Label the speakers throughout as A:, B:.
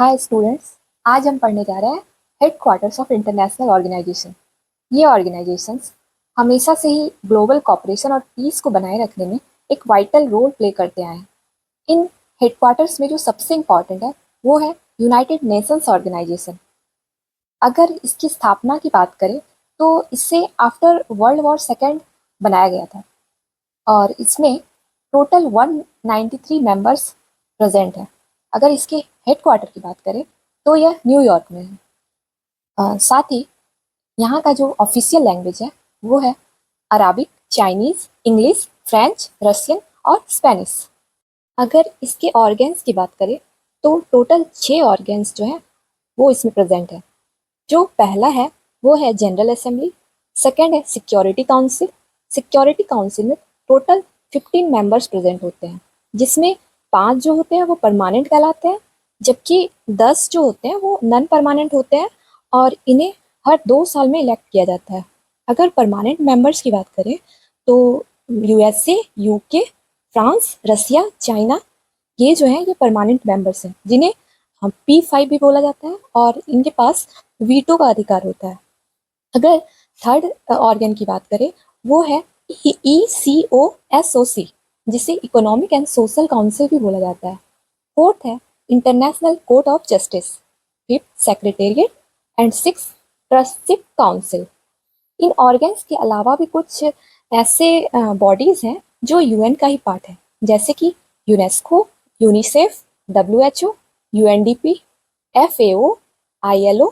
A: Hi students. आज हम पढ़ने जा रहे हैं हेडक्वार्टर्स ऑफ इंटरनेशनल ऑर्गेनाइजेशन। ये ऑर्गेनाइजेशंस हमेशा से ही ग्लोबल कॉपरेशन और पीस को बनाए रखने में एक वाइटल रोल प्ले करते आए हैं। इन हेडक्वार्टर्स में जो सबसे इम्पॉर्टेंट है वो है यूनाइटेड नेशंस ऑर्गेनाइजेशन। अगर इसकी स्थापना की बात करें तो इसे आफ्टर वर्ल्ड वॉर सेकेंड बनाया गया था और इसमें टोटल 193 मेंबर्स प्रेजेंट हैं। अगर इसके हेडक्वार्टर की बात करें तो यह न्यूयॉर्क में है। साथ ही यहाँ का जो ऑफिशियल लैंग्वेज है वो है Arabic, Chinese, English, French, Russian और स्पेनिश। अगर इसके ऑर्गेन्स की बात करें तो टोटल 6 ऑर्गेन्स जो हैं वो इसमें प्रेजेंट है। जो पहला है वो है जनरल असेंबली, सेकेंड है सिक्योरिटी काउंसिल। सिक्योरिटी काउंसिल में टोटल 15 मेंबर्स प्रेजेंट होते हैं, जिसमें 5 जो होते हैं वो परमानेंट कहलाते हैं, जबकि 10 जो होते हैं वो नॉन परमानेंट होते हैं और इन्हें हर 2 साल में इलेक्ट किया जाता है। अगर परमानेंट मेंबर्स की बात करें तो यूएसए, यूके, फ्रांस, रसिया, चाइना, ये जो है ये परमानेंट मेंबर्स हैं, जिन्हें हम P5 भी बोला जाता है और इनके पास वीटो का अधिकार होता है। अगर थर्ड ऑर्गन की बात करें वो है ECOSOC, जिसे इकोनॉमिक एंड सोशल काउंसिल भी बोला जाता है। फोर्थ है international court of justice, fifth secretariat and six ट्रस्टशिप council. In organs के अलावा भी कुछ ऐसे बॉडीज हैं जो यूएन का ही पार्ट है, जैसे कि UNESCO, UNICEF, WHO, UNDP, FAO, ILO,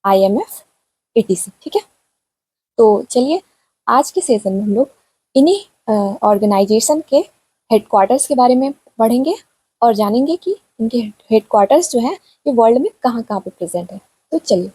A: IMF, ETC। ठीक है, तो चलिए आज के सेशन में हम लोग इन्हीं ऑर्गेनाइजेशन के हेडक्वार्टर्स के बारे में पढ़ेंगे और जानेंगे कि इनके हेडक्वार्टर्स जो हैं ये वर्ल्ड में कहाँ कहाँ पे प्रेजेंट है। तो चलिए,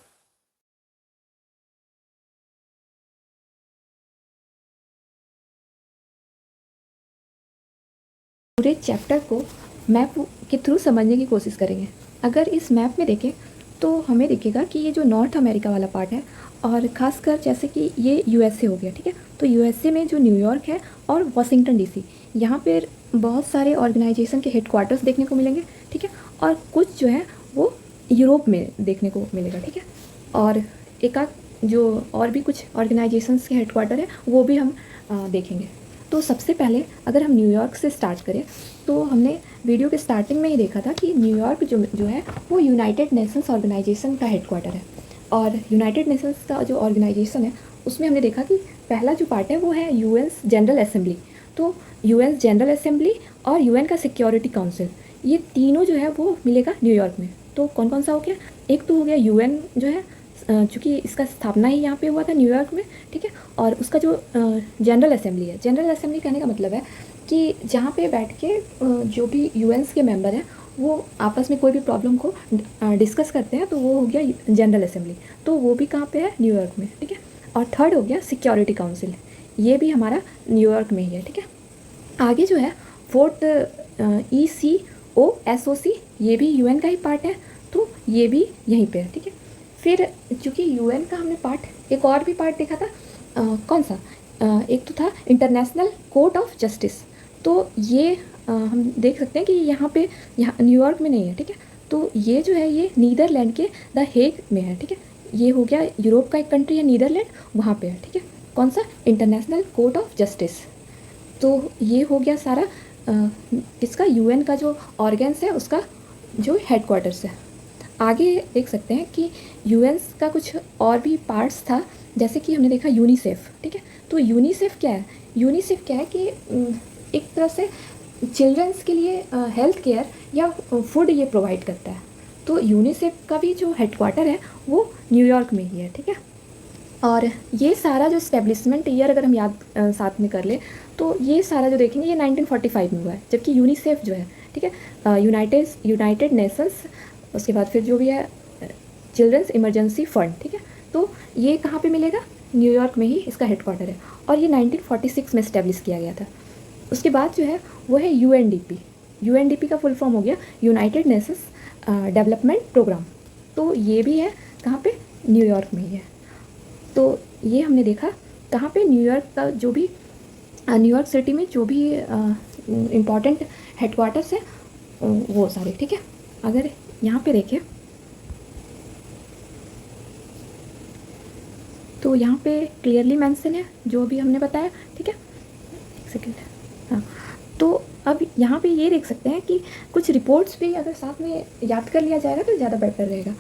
B: पूरे चैप्टर को मैप के थ्रू समझने की कोशिश करेंगे। अगर इस मैप में देखें तो हमें दिखेगा कि ये जो नॉर्थ अमेरिका वाला पार्ट है और ख़ासकर जैसे कि ये यूएसए हो गया, ठीक है। तो यूएसए में जो न्यूयॉर्क है और वाशिंगटन डीसी, यहाँ पर बहुत सारे ऑर्गेनाइजेशन के हेडक्वार्टर्स देखने को मिलेंगे, ठीक है। और कुछ जो है वो यूरोप में देखने को मिलेगा, ठीक है। और एक आध जो और भी कुछ ऑर्गेनाइजेशंस के हेडक्वार्टर है वो भी हम देखेंगे। तो सबसे पहले अगर हम न्यूयॉर्क से स्टार्ट करें तो हमने वीडियो के स्टार्टिंग में ही देखा था कि न्यूयॉर्क जो है वो यूनाइटेड नेशंस ऑर्गेनाइजेशन का हेडक्वार्टर है। और यूनाइटेड नेशंस का जो ऑर्गेनाइजेशन है उसमें हमने देखा कि पहला जो पार्ट है वो है यूएन जनरल असेंबली। तो यूएन जनरल असेंबली और यूएन का सिक्योरिटी काउंसिल, ये तीनों जो है वो मिलेगा न्यूयॉर्क में। तो कौन कौन सा हो गया? एक तो हो गया यूएन जो है, चूँकि इसका स्थापना ही यहाँ पे हुआ था न्यूयॉर्क में, ठीक है। और उसका जो जनरल असेंबली है, जनरल असेंबली कहने का मतलब है कि जहाँ पे बैठ के जो भी यूएन्स के मेंबर हैं वो आपस में कोई भी प्रॉब्लम को डिस्कस करते हैं, तो वो हो गया जनरल असेंबली। तो वो भी कहाँ पे है? न्यूयॉर्क में, ठीक है। और थर्ड हो गया सिक्योरिटी काउंसिल, ये भी हमारा न्यूयॉर्क में ही है, ठीक है। आगे जो है फोर्थ ECOSOC, ये भी यूएन का ही पार्ट है, तो ये भी यहीं पे है, ठीक है। फिर चूँकि यूएन का हमने पार्ट एक और भी पार्ट देखा था, कौन सा? एक तो था इंटरनेशनल कोर्ट ऑफ जस्टिस। तो ये हम देख सकते हैं कि यहाँ न्यूयॉर्क में नहीं है, ठीक है। तो ये जो है ये नीदरलैंड के द हेग में है, ठीक है। ये हो गया यूरोप का एक कंट्री है नीदरलैंड, वहाँ पे है, ठीक है। कौन सा? International court of justice. तो ये हो गया सारा इसका यूएन का जो ऑर्गेन्स है उसका जो हेडक्वार्टर्स है। आगे देख सकते हैं कि यूएन्स का कुछ और भी पार्ट्स था, जैसे कि हमने देखा यूनिसेफ, ठीक है। तो यूनिसेफ क्या है? यूनिसेफ क्या है कि एक तरह से चिल्ड्रंस के लिए हेल्थ केयर या फूड ये प्रोवाइड करता है। तो यूनिसेफ का भी जो हेडक्वार्टर है वो न्यूयॉर्क में ही है, ठीक है। और ये सारा जो इस्टेब्लिशमेंट ईयर अगर हम याद साथ में कर ले तो ये सारा जो देखेंगे ये 1945 में हुआ है, जबकि यूनिसेफ जो है, ठीक है, यूनाइटेड नेशंस, उसके बाद फिर जो भी है चिल्ड्रंस इमरजेंसी फंड, ठीक है। तो ये कहाँ पे मिलेगा? न्यूयॉर्क में ही इसका हेडक्वार्टर है और ये 1946 में इस्टेब्लिश किया गया था। उसके बाद जो है वो है UNDP। UNDP का फुल फॉर्म हो गया यूनाइटेड नेशंस डेवलपमेंट प्रोग्राम। तो ये भी है कहाँ पे? न्यूयॉर्क में ही है। तो ये हमने देखा कहाँ पे? न्यूयॉर्क का जो भी न्यूयॉर्क सिटी में जो भी इम्पॉर्टेंट हेडक्वार्टर्स है वो सारे, ठीक है। अगर यहाँ पे देखिए, तो यहाँ पे क्लियरली मेंशन है जो भी हमने बताया, ठीक है। एक सेकेंड, हाँ, तो अब यहाँ पे ये देख सकते हैं कि कुछ रिपोर्ट्स भी अगर साथ में याद कर लिया जाएगा तो ज़्यादा बेटर रहेगा।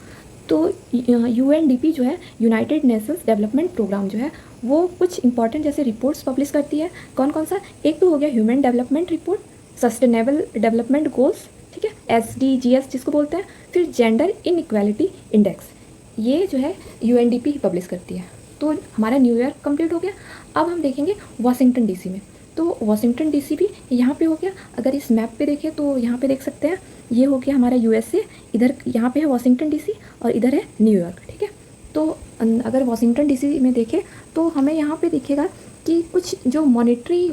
B: तो UNDP जो है, यूनाइटेड नेशंस डेवलपमेंट प्रोग्राम जो है, वो कुछ इंपॉर्टेंट जैसे रिपोर्ट्स पब्लिश करती है। कौन कौन सा? एक तो हो गया human development report, sustainable development goals, ठीक है, SDGs जिसको बोलते हैं, फिर जेंडर इनइक्वालिटी इंडेक्स, ये जो है UNDP ही पब्लिश करती है। तो हमारा न्यू ईयर कंप्लीट हो गया। अब हम देखेंगे वाशिंगटन DC में। तो वाशिंगटन DC भी यहाँ पे हो गया। अगर इस मैप पे देखें तो यहाँ पे देख सकते हैं, ये हो गया हमारा USA, इधर यहाँ पे है वाशिंगटन DC और इधर है न्यूयॉर्क, ठीक है। तो अगर वाशिंगटन DC में देखें तो हमें यहाँ पे दिखेगा कि कुछ जो मॉनेटरी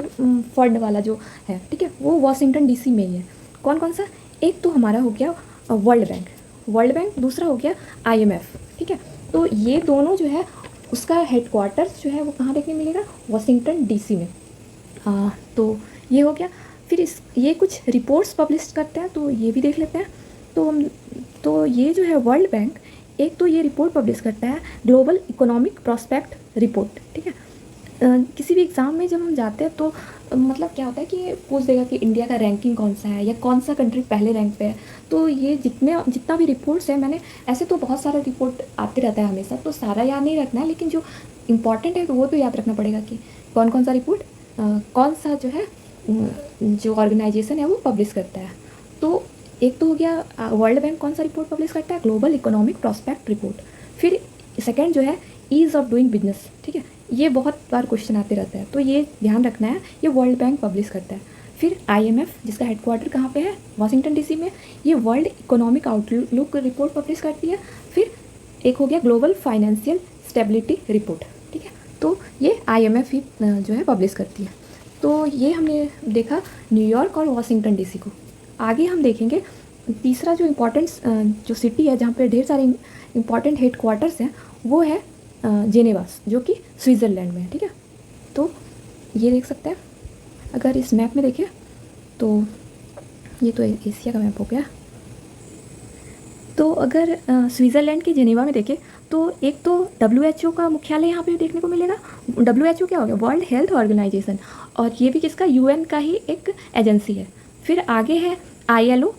B: फंड वाला जो है, ठीक है, वो वाशिंगटन DC में ही है। कौन कौन सा? एक तो हमारा हो गया वर्ल्ड बैंक, दूसरा हो गया IMF, ठीक है। तो ये दोनों जो है उसका हेडक्वार्टर्स जो है वो कहाँ देखने मिलेगा? वाशिंगटन DC में। तो ये हो गया। फिर ये कुछ रिपोर्ट्स पब्लिश करते हैं, तो ये भी देख लेते हैं। तो ये जो है वर्ल्ड बैंक, एक तो ये रिपोर्ट पब्लिश करता है ग्लोबल इकोनॉमिक प्रॉस्पेक्ट रिपोर्ट, ठीक है। किसी भी एग्ज़ाम में जब हम जाते हैं तो मतलब क्या होता है कि पूछ देगा कि इंडिया का रैंकिंग कौन सा है या कौन सा कंट्री पहले रैंक पे है। तो ये जितना भी रिपोर्ट्स है, मैंने ऐसे तो बहुत सारा रिपोर्ट आते रहता है हमेशा, तो सारा याद नहीं रखना है, लेकिन जो इंपॉर्टेंट है तो वो तो याद रखना पड़ेगा कि कौन कौन सा रिपोर्ट कौन सा जो है जो ऑर्गेनाइजेशन है वो पब्लिश करता है। तो एक तो हो गया वर्ल्ड बैंक कौन सा रिपोर्ट पब्लिश करता है? Global economic prospect report. फिर सेकंड जो है ईज़ ऑफ डूइंग बिजनेस, ठीक है, ये बहुत बार क्वेश्चन आते रहता है, तो ये ध्यान रखना है, ये वर्ल्ड बैंक पब्लिश करता है। फिर IMF जिसका हेडक्वार्टर कहाँ पे है? वाशिंगटन DC में, ये world economic outlook report publish करती है। फिर एक हो गया ग्लोबल फाइनेंशियल स्टेबिलिटी रिपोर्ट, ठीक है, तो ये IMF ही जो है पब्लिश करती है। तो ये हमने देखा न्यूयॉर्क और वाशिंगटन DC को। आगे हम देखेंगे तीसरा जो इम्पोर्टेंट जो सिटी है जहाँ पे ढेर सारे इम्पॉर्टेंट हेडक्वार्टर्स हैं, वो है जेनेवा, जो कि स्विट्ज़रलैंड में है, ठीक है। तो ये देख सकते हैं, अगर इस मैप में देखें तो ये तो एशिया का मैप हो गया। तो अगर स्विट्ज़रलैंड के जेनेवा में देखें तो एक तो WHO का मुख्यालय यहाँ पे देखने को मिलेगा। WHO क्या हो गया? वर्ल्ड हेल्थ ऑर्गेनाइजेशन, और ये भी किसका? UN का ही एक एजेंसी है। फिर आगे है ILO,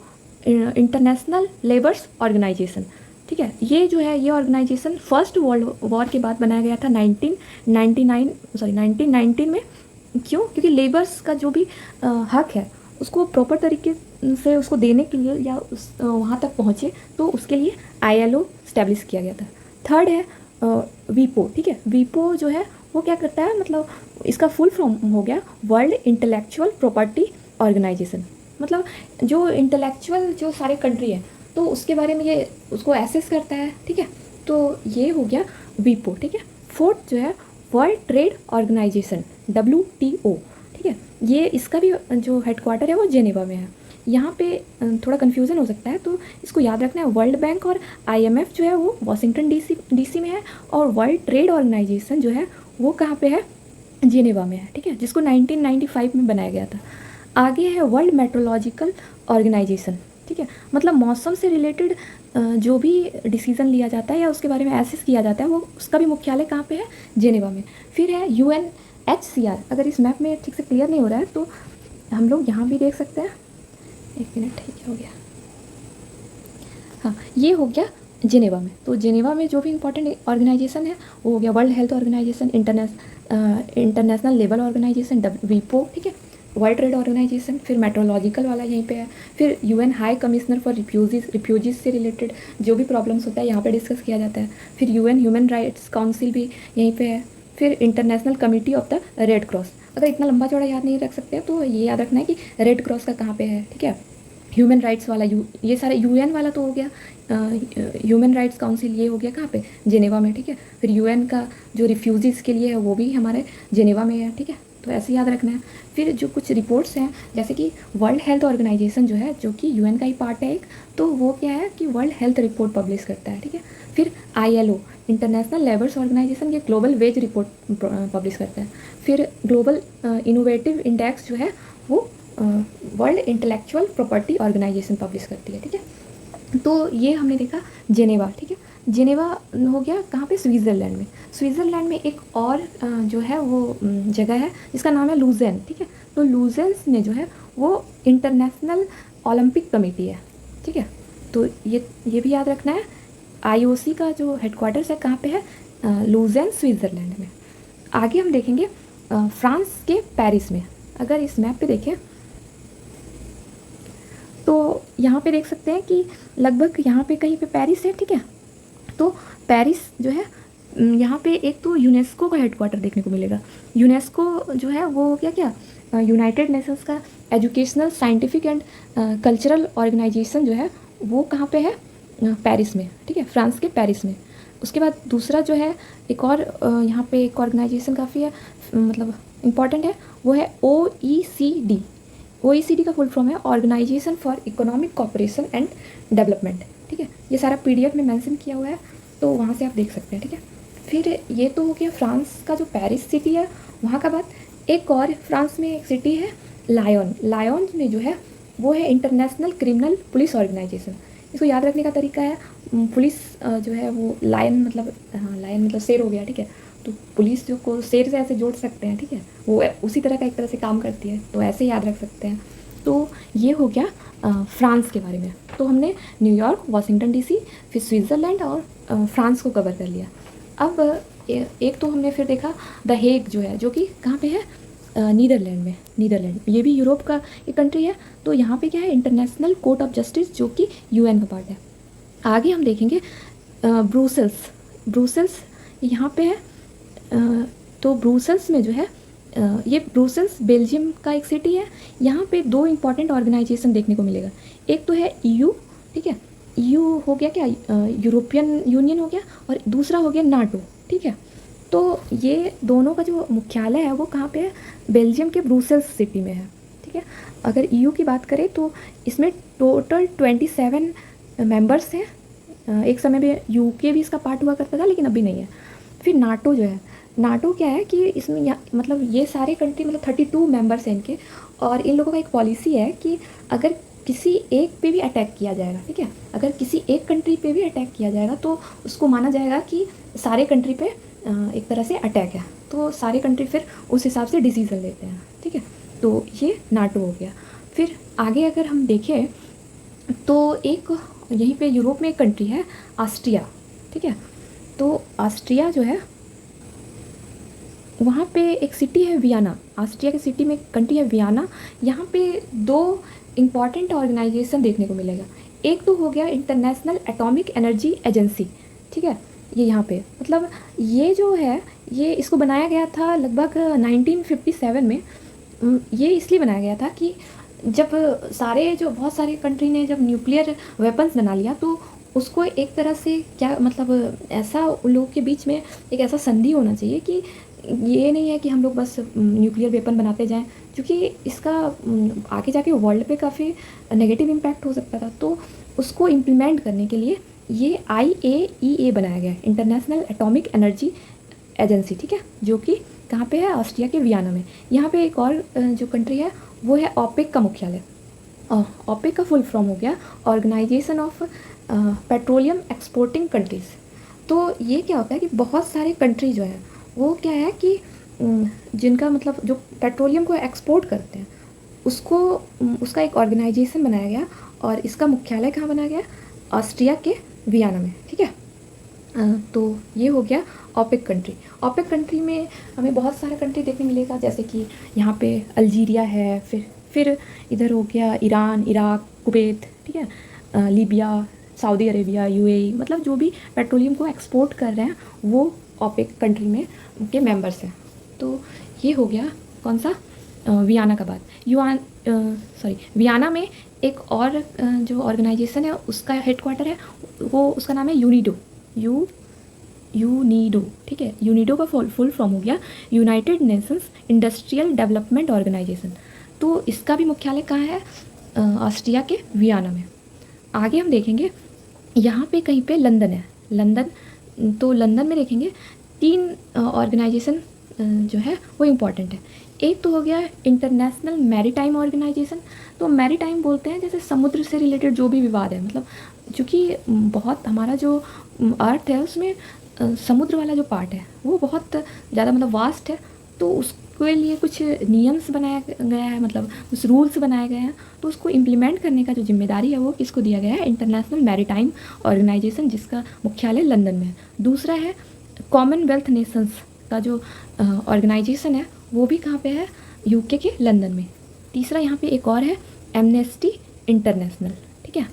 B: इंटरनेशनल लेबर्स ऑर्गेनाइजेशन, ठीक है। ये जो है ये ऑर्गेनाइजेशन फर्स्ट वर्ल्ड वॉर के बाद बनाया गया था 1919 में। क्यों? क्योंकि लेबर्स का जो भी हक है उसको प्रॉपर तरीके से उसको देने के लिए या उस वहाँ तक पहुँचे, तो उसके लिए ILO स्टैब्लिश किया गया था। थर्ड है वीपो, ठीक है। वीपो जो है वो क्या करता है, मतलब इसका फुल फॉर्म हो गया वर्ल्ड इंटेलेक्चुअल प्रॉपर्टी ऑर्गेनाइजेशन। मतलब जो इंटेलेक्चुअल जो सारे कंट्री है तो उसके बारे में ये उसको एसेस करता है, ठीक है। तो ये हो गया वीपो, ठीक है। फोर्थ जो है वर्ल्ड ट्रेड ऑर्गेनाइजेशन WTO, ठीक है। ये इसका भी जो हेडक्वार्टर है वो जेनेवा में है। यहाँ पे थोड़ा कन्फ्यूज़न हो सकता है, तो इसको याद रखना है, वर्ल्ड बैंक और IMF जो है वो वाशिंगटन DC में है, और वर्ल्ड ट्रेड ऑर्गेनाइजेशन जो है वो कहाँ पे है? जेनेवा में है, ठीक है, जिसको 1995 में बनाया गया था। आगे है वर्ल्ड मेट्रोलॉजिकल ऑर्गेनाइजेशन, ठीक है, मतलब मौसम से रिलेटेड जो भी डिसीज़न लिया जाता है या उसके बारे में एसेस किया जाता है वो उसका भी मुख्यालय कहाँ पे है? जेनेवा में। फिर है UNHCR। अगर इस मैप में ठीक से क्लियर नहीं हो रहा है तो हम लोग यहाँ भी देख सकते हैं। एक मिनट, ठीक हो गया, हाँ, ये हो गया जेनेवा में। तो जेनेवा में जो भी इंपॉर्टेंट ऑर्गेनाइजेशन है वो हो गया world health organisation, international labour organisation WIPO, ठीक है, वर्ल्ड ट्रेड ऑर्गेनाइजेशन, फिर मेट्रोलॉजिकल वाला यहीं पे है, फिर UN high commissioner for refugees से रिलेटेड जो भी प्रॉब्लम्स होता है यहाँ पे डिस्कस किया जाता है। फिर UN ह्यूमन राइट्स काउंसिल भी यहीं पे है। फिर international committee of the red cross. अगर इतना लंबा चौड़ा याद नहीं रख सकते तो ये याद रखना है कि रेड क्रॉस का कहाँ पे है, ठीक है। ह्यूमन राइट्स वाला ये सारे UN वाला तो हो गया, ह्यूमन राइट्स काउंसिल ये हो गया कहाँ पे? जेनेवा में, ठीक है। फिर UN का जो रिफ्यूजीज़ के लिए है वो भी हमारे जेनेवा में है, ठीक है। तो ऐसे याद रखना है। फिर जो कुछ रिपोर्ट्स हैं जैसे कि वर्ल्ड हेल्थ ऑर्गेनाइजेशन जो है, जो कि UN का ही पार्ट है एक, तो वो क्या है कि वर्ल्ड हेल्थ रिपोर्ट पब्लिश करता है, ठीक है। फिर ILO इंटरनेशनल लेबर्स ऑर्गेनाइजेशन ये ग्लोबल वेज रिपोर्ट पब्लिश करता है। फिर ग्लोबल इनोवेटिव इंडेक्स जो है वो world intellectual property organisation publish करती है, ठीक है। तो ये हमने देखा जेनेवा, ठीक है। जेनेवा हो गया कहाँ पे, स्विट्ज़रलैंड में। स्विट्ज़रलैंड में एक और जो है वो जगह है जिसका नाम है लुज़ेन, ठीक है। तो लुज़ेन्स में जो है वो इंटरनेशनल ओलंपिक कमेटी है, ठीक है। तो ये भी याद रखना है। आईओसी का जो हेडक्वार्टर्स है कहाँ पे है, लुज़ेन स्विट्ज़रलैंड में। आगे हम देखेंगे फ्रांस के पेरिस में। अगर इस मैप पे देखें तो यहाँ पे देख सकते हैं कि लगभग यहाँ पे कहीं पे पेरिस है, ठीक है। तो पेरिस जो है यहाँ पे एक तो यूनेस्को का हेडक्वार्टर देखने को मिलेगा। यूनेस्को जो है वो क्या यूनाइटेड नेशंस का educational, scientific and cultural organisation जो है वो कहाँ पे है, पेरिस में, ठीक है, फ्रांस के पेरिस में। उसके बाद दूसरा जो है एक और यहाँ पे एक ऑर्गेनाइजेशन काफ़ी है मतलब इम्पॉर्टेंट है, वो है OECD। OECD का फुल फॉर्म है organisation for economic cooperation and development, ठीक है। ये सारा PDF में मेंशन किया हुआ है, तो वहाँ से आप देख सकते हैं, ठीक है। फिर ये तो हो गया फ्रांस का जो पेरिस सिटी है वहाँ का बात। एक और फ्रांस में एक सिटी है लायन। लायन में जो है वो है इंटरनेशनल क्रिमिनल पुलिस ऑर्गेनाइजेशन। इसको याद रखने का तरीका है, पुलिस जो है वो लायन मतलब, हाँ लायन मतलब शेर हो गया, ठीक है। तो पुलिस जो को शेर से ऐसे जोड़ सकते हैं, ठीक है, वो उसी तरह का एक तरह से काम करती है, तो ऐसे याद रख सकते हैं। तो ये हो गया फ्रांस के बारे में। तो हमने न्यूयॉर्क, वाशिंगटन DC, फिर स्विट्ज़रलैंड और फ्रांस को कवर कर लिया। अब एक तो हमने फिर देखा द हेग जो है, जो कि कहाँ पे है, नीदरलैंड में। नीदरलैंड ये भी यूरोप का एक कंट्री है। तो यहाँ पे क्या है, इंटरनेशनल कोर्ट ऑफ जस्टिस, जो कि UN का पार्ट है। आगे हम देखेंगे ब्रुसेल्स। ब्रुसेल्स यहाँ पे है। तो ब्रुसेल्स में जो है ये ब्रुसेल्स बेल्जियम का एक सिटी है। यहाँ पे दो इंपॉर्टेंट ऑर्गेनाइजेशन देखने को मिलेगा। एक तो है EU, ठीक है। EU हो गया क्या, यूरोपियन यूनियन हो गया, और दूसरा हो गया नाटो, ठीक है। तो ये दोनों का जो मुख्यालय है वो कहाँ पे है, बेल्जियम के ब्रुसेल्स सिटी में है, ठीक है। अगर EU की बात करें तो इसमें टोटल 27 मेंबर्स हैं। एक समय में UK भी इसका पार्ट हुआ करता था, लेकिन अभी नहीं है। फिर नाटो जो है, नाटो क्या है कि इसमें मतलब ये सारे कंट्री मतलब 32 मेंबर्स हैं इनके, और इन लोगों का एक पॉलिसी है कि अगर किसी एक पे भी अटैक किया जाएगा, ठीक है, अगर किसी एक कंट्री पे भी अटैक किया जाएगा तो उसको माना जाएगा कि सारे कंट्री पे एक तरह से अटैक है, तो सारे कंट्री फिर उस हिसाब से डिसीजन लेते हैं, ठीक है। तो ये नाटो हो गया। फिर आगे अगर हम देखें तो एक यहीं पे यूरोप में एक कंट्री है ऑस्ट्रिया, ठीक है। तो ऑस्ट्रिया जो है वहाँ पे एक सिटी है वियना। ऑस्ट्रिया की सिटी में कंट्री है वियना। यहाँ पे दो इम्पॉर्टेंट ऑर्गेनाइजेशन देखने को मिलेगा। एक तो हो गया इंटरनेशनल एटॉमिक एनर्जी एजेंसी, ठीक है। ये यहाँ पे मतलब ये जो है ये इसको बनाया गया था लगभग 1957 में। ये इसलिए बनाया गया था कि जब सारे जो बहुत सारे कंट्री ने जब न्यूक्लियर वेपन्स बना लिया तो उसको एक तरह से क्या मतलब ऐसा उन लोगों के बीच में एक ऐसा संधि होना चाहिए कि ये नहीं है कि हम लोग बस न्यूक्लियर वेपन बनाते जाएं, क्योंकि इसका आगे जाके वर्ल्ड पे काफ़ी नेगेटिव इम्पैक्ट हो सकता था। तो उसको इम्प्लीमेंट करने के लिए ये IAEA बनाया गया है, इंटरनेशनल एटॉमिक एनर्जी एजेंसी, ठीक है, जो कि कहाँ पे है, ऑस्ट्रिया के वियना में। यहाँ पे एक और जो कंट्री है वो है ओपेक का मुख्यालय। ओपेक का फुल फॉर्म हो गया organisation of petroleum exporting countries. तो ये क्या होता है कि बहुत सारे कंट्री जो है वो क्या है कि जिनका मतलब जो पेट्रोलियम को एक्सपोर्ट करते हैं उसको उसका एक ऑर्गेनाइजेशन बनाया गया, और इसका मुख्यालय कहाँ बनाया गया, ऑस्ट्रिया के वियना में, ठीक है। तो ये हो गया ओपेक कंट्री। ओपेक कंट्री में हमें बहुत सारे कंट्री देखने मिलेगा, जैसे कि यहाँ पे अल्जीरिया है, फिर इधर हो गया ईरान, इराक, कुवैत, ठीक है, लीबिया, सऊदी अरेबिया, UAE, मतलब जो भी पेट्रोलियम को एक्सपोर्ट कर रहे हैं वो ओपेक कंट्री में के मेंबर्स हैं। तो ये हो गया कौन सा, वियना का बात। वियना में एक और जो ऑर्गेनाइजेशन है उसका हेडक्वार्टर है, वो उसका नाम है यूनिडो। यूनिडो, ठीक है। यूनिडो का फुल फॉर्म हो गया united nations industrial development organisation. तो इसका भी मुख्यालय कहाँ है, ऑस्ट्रिया के वियना में। आगे हम देखेंगे यहाँ पे कहीं पे लंदन है, लंदन। तो लंदन में देखेंगे 3 ऑर्गेनाइजेशन जो है वो इम्पॉर्टेंट है। एक तो हो गया इंटरनेशनल मैरीटाइम ऑर्गेनाइजेशन। तो मैरीटाइम बोलते हैं जैसे समुद्र से रिलेटेड जो भी विवाद है, मतलब चूँकि बहुत हमारा जो अर्थ है उसमें समुद्र वाला जो पार्ट है वो बहुत ज़्यादा मतलब वास्ट है, तो उसके लिए कुछ नियम्स बनाया गया है, मतलब कुछ रूल्स बनाए गए हैं। तो उसको इम्प्लीमेंट करने का जो जिम्मेदारी है वो किसको दिया गया है? इंटरनेशनल मैरीटाइम ऑर्गेनाइजेशन, जिसका मुख्यालय लंदन में है। दूसरा है कॉमनवेल्थ नेशंस का जो ऑर्गेनाइजेशन है वो भी कहाँ पे है? यूके के लंदन में। तीसरा यहाँ पे एक और है एमनेस्टी इंटरनेशनल, ठीक है,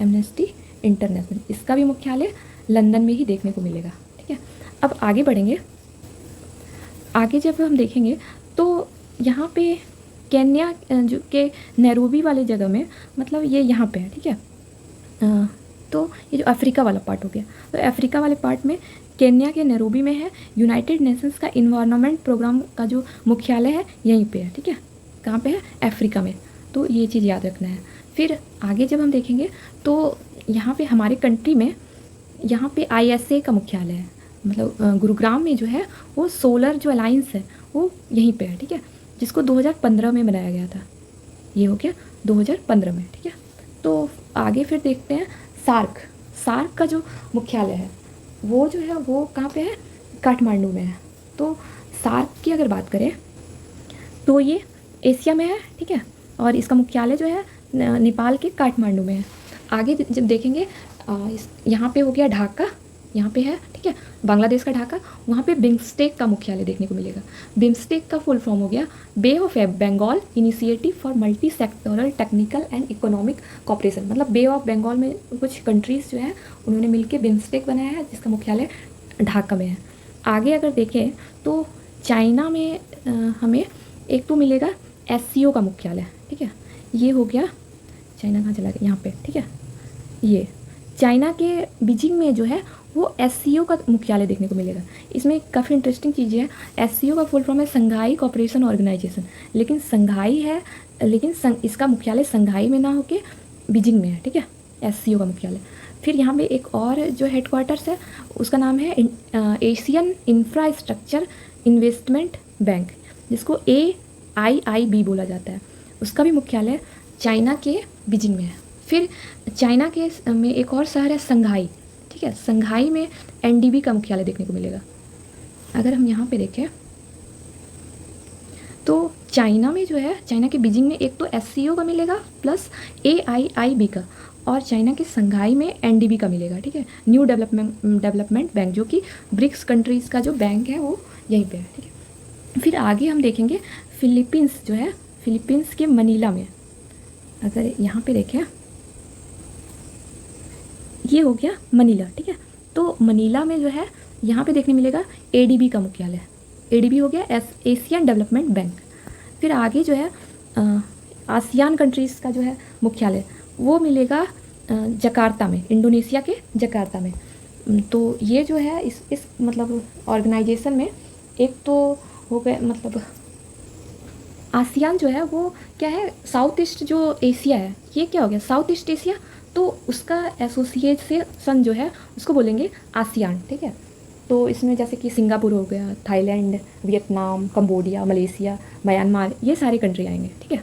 B: एमनेस्टी इंटरनेशनल, इसका भी मुख्यालय लंदन में ही देखने को मिलेगा, ठीक है। अब आगे बढ़ेंगे, आगे जब हम देखेंगे तो यहाँ पे केन्या जो के नैरोबी वाले जगह में, मतलब ये यहाँ पे है, ठीक है। तो ये जो अफ्रीका वाला पार्ट हो गया, तो अफ्रीका वाले पार्ट में केन्या के नैरोबी में है। यूनाइटेड नेशंस का इन्वायरमेंट प्रोग्राम का जो मुख्यालय है यहीं पे है, ठीक है। कहाँ पे है? अफ्रीका में। तो ये चीज़ याद रखना है। फिर आगे जब हम देखेंगे तो यहाँ पे हमारे कंट्री में यहाँ पे ISA का मुख्यालय है, मतलब गुरुग्राम में जो है वो सोलर जो अलायंस है वो यहीं पे है, ठीक है, जिसको 2015 में बनाया गया था। ये हो गया 2015 में, ठीक है। तो आगे फिर देखते हैं सार्क। सार्क का जो मुख्यालय है वो जो है वो कहाँ पे है? काठमांडू में है। तो सार्क की अगर बात करें तो ये एशिया में है, ठीक है, और इसका मुख्यालय जो है नेपाल के काठमांडू में है। आगे जब देखेंगे यहाँ पे हो गया ढाका, यहाँ पे है, ठीक है, बांग्लादेश का ढाका। वहाँ पे बिम्स्टेक का मुख्यालय देखने को मिलेगा। बिम्स्टेक का फुल फॉर्म हो गया bay of Bengal initiative for multi sectoral technical and economic cooperation, मतलब बे ऑफ बंगाल में कुछ कंट्रीज़ जो है उन्होंने मिलकर बिम्स्टेक बनाया है, जिसका मुख्यालय ढाका में है। आगे अगर देखें तो चाइना में हमें एक तो मिलेगा SCO का मुख्यालय, ठीक है, ये हो गया। चाइना कहाँ चला गया? यहाँ पे, ठीक है। ये चाइना के बीजिंग में जो है वो SCO का मुख्यालय देखने को मिलेगा। इसमें काफ़ी इंटरेस्टिंग चीज़ें हैं। SCO का फुल फॉर्म है संघाई कॉपरेशन ऑर्गेनाइजेशन, लेकिन संघाई है, लेकिन इसका मुख्यालय संघाई में ना होके बीजिंग में है, ठीक है, SCO का मुख्यालय। फिर यहाँ पे एक और जो हेडक्वार्टर्स है उसका नाम है एशियन इंफ्रास्ट्रक्चर इन्वेस्टमेंट बैंक, जिसको AIIB बोला जाता है। उसका भी मुख्यालय चाइना के बीजिंग में है। फिर चाइना के में एक और शहर है संघाई, ठीक है, संघाई में NDB का मुख्यालय देखने को मिलेगा। अगर हम यहाँ पे देखें तो चाइना में जो है, चाइना के बीजिंग में एक तो SCO का मिलेगा प्लस AIIB का, और चाइना के संघाई में NDB का मिलेगा, ठीक है, न्यू डेवलपमेंट बैंक, जो कि ब्रिक्स कंट्रीज़ का जो बैंक है वो यहीं पे है, ठीक है। फिर आगे हम देखेंगे फिलीपींस जो है, फिलीपींस के मनीला में, अगर यहाँ पे देखें ये हो गया मनीला, ठीक है। तो मनीला में जो है यहाँ पे देखने मिलेगा ADB का मुख्यालय। ADB हो गया एशियन डेवलपमेंट बैंक। फिर आगे जो है आसियान कंट्रीज़ का जो है मुख्यालय वो मिलेगा जकार्ता में, इंडोनेशिया के जकार्ता में। तो ये जो है इस मतलब ऑर्गेनाइजेशन में एक तो हो गए, मतलब आसियान जो है वो क्या है? साउथ ईस्ट जो एशिया है ये क्या हो गया? South east Asia. तो उसका एसोसिएशन जो है उसको बोलेंगे आसियान, ठीक है। तो इसमें जैसे कि सिंगापुर हो गया, Thailand, Vietnam, Cambodia, Malaysia, Myanmar, ये सारे कंट्री आएंगे, ठीक है।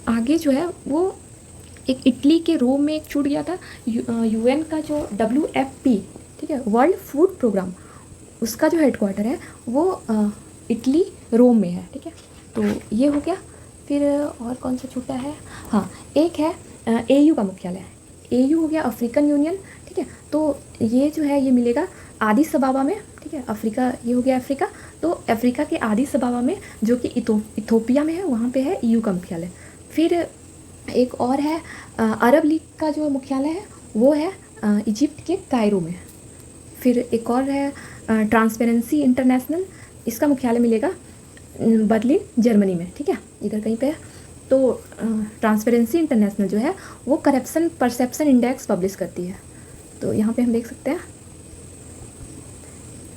B: आगे जो है वो एक इटली के रोम में एक छूट गया था, UN का जो WFP, ठीक है, वर्ल्ड फूड प्रोग्राम, उसका जो हेडक्वार्टर है वो इटली रोम में है, ठीक है। तो ये हो गया। फिर और कौन सा छूटा है? हाँ, एक है AU का मुख्यालय। AU हो गया अफ्रीकन यूनियन, ठीक है। तो ये जो है ये मिलेगा आदिस अबाबा में, ठीक है, अफ्रीका, ये हो गया अफ्रीका। तो अफ्रीका के आदिस अबाबा में, जो कि इथोपिया में है, वहाँ पे है EU का मुख्यालय। फिर एक और है अरब लीग का जो मुख्यालय है वो है इजिप्ट के कायरो में। फिर एक और है ट्रांसपेरेंसी इंटरनेशनल, इसका मुख्यालय मिलेगा बर्लिन जर्मनी में, ठीक है, इधर कहीं पे है। तो ट्रांसपेरेंसी इंटरनेशनल जो है वो करप्शन परसेप्शन इंडेक्स पब्लिश करती है। तो यहाँ पे हम देख सकते हैं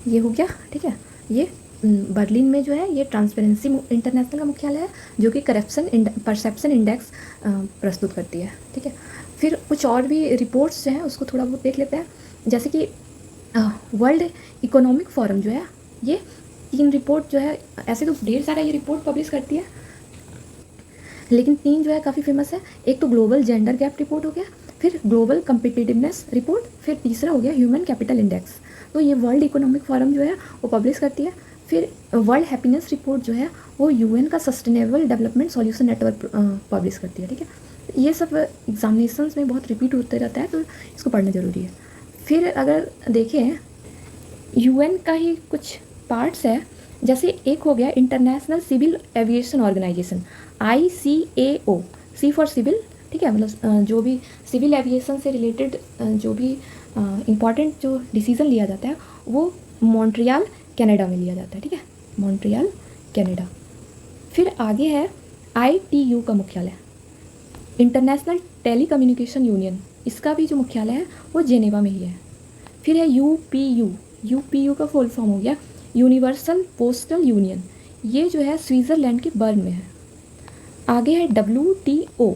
B: ये हो गया, ठीक है। ये बर्लिन में जो है ये ट्रांसपेरेंसी इंटरनेशनल का मुख्यालय है, जो कि करप्शन परसेप्शन इंडेक्स प्रस्तुत करती है, ठीक है। फिर कुछ और भी रिपोर्ट्स जो हैं उसको थोड़ा बहुत देख लेते हैं, जैसे कि वर्ल्ड इकोनॉमिक फोरम जो है ये 3 रिपोर्ट जो है, ऐसे तो ढेर सारा ये रिपोर्ट पब्लिश करती है, लेकिन 3 जो है काफ़ी फेमस है। एक तो ग्लोबल जेंडर गैप रिपोर्ट हो गया, फिर ग्लोबल कम्पिटिटिवनेस रिपोर्ट, फिर तीसरा हो गया ह्यूमन कैपिटल इंडेक्स। तो ये वर्ल्ड इकोनॉमिक फोरम जो है वो पब्लिश करती है। फिर वर्ल्ड हैप्पीनेस रिपोर्ट जो है वो यूएन का sustainable development solution network publish करती है, ठीक है। ये सब एग्जामिनेशंस में बहुत रिपीट होते रहता है, तो इसको पढ़ना ज़रूरी है। फिर अगर देखें यूएन का ही कुछ पार्ट्स है, जैसे एक हो गया international civil aviation organisation, ICAO, C for civil, ठीक है। मतलब जो भी सिविल एविएशन से रिलेटेड जो भी इम्पॉर्टेंट जो डिसीज़न लिया जाता है वो मॉन्ट्रियल कनाडा में लिया जाता है, ठीक है, मॉन्ट्रियल कनाडा। फिर आगे है ITU का मुख्यालय, इंटरनेशनल टेलीकम्युनिकेशन यूनियन, इसका भी जो मुख्यालय है वो जेनेवा में ही है। फिर है UPU का फुल फॉर्म हो गया यूनिवर्सल पोस्टल यूनियन, ये जो है स्विट्ज़रलैंड के बर्न में है। आगे है WTO,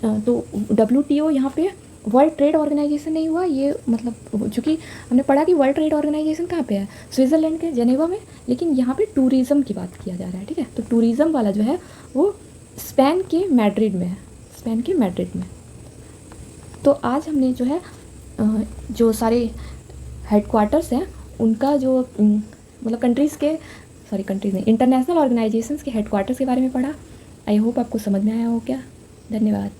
B: तो WTO यहाँ पे वर्ल्ड ट्रेड ऑर्गेनाइजेशन नहीं हुआ, ये मतलब चूँकि हमने पढ़ा कि वर्ल्ड ट्रेड ऑर्गेनाइजेशन कहाँ पे है, स्विट्ज़रलैंड के जेनेवा में, लेकिन यहाँ पे टूरिज़्म की बात किया जा रहा है, ठीक है। तो टूरिज़्म वाला जो है वो स्पेन के मैड्रिड में है, स्पेन के मैड्रिड में। तो आज हमने जो है जो सारे हेडक्वार्टर्स हैं उनका जो मतलब कंट्रीज़ नहीं, इंटरनेशनल ऑर्गेनाइजेशंस के हेडक्वार्टर्स के बारे में पढ़ा। आई होप आपको समझ में आया हो क्या। धन्यवाद।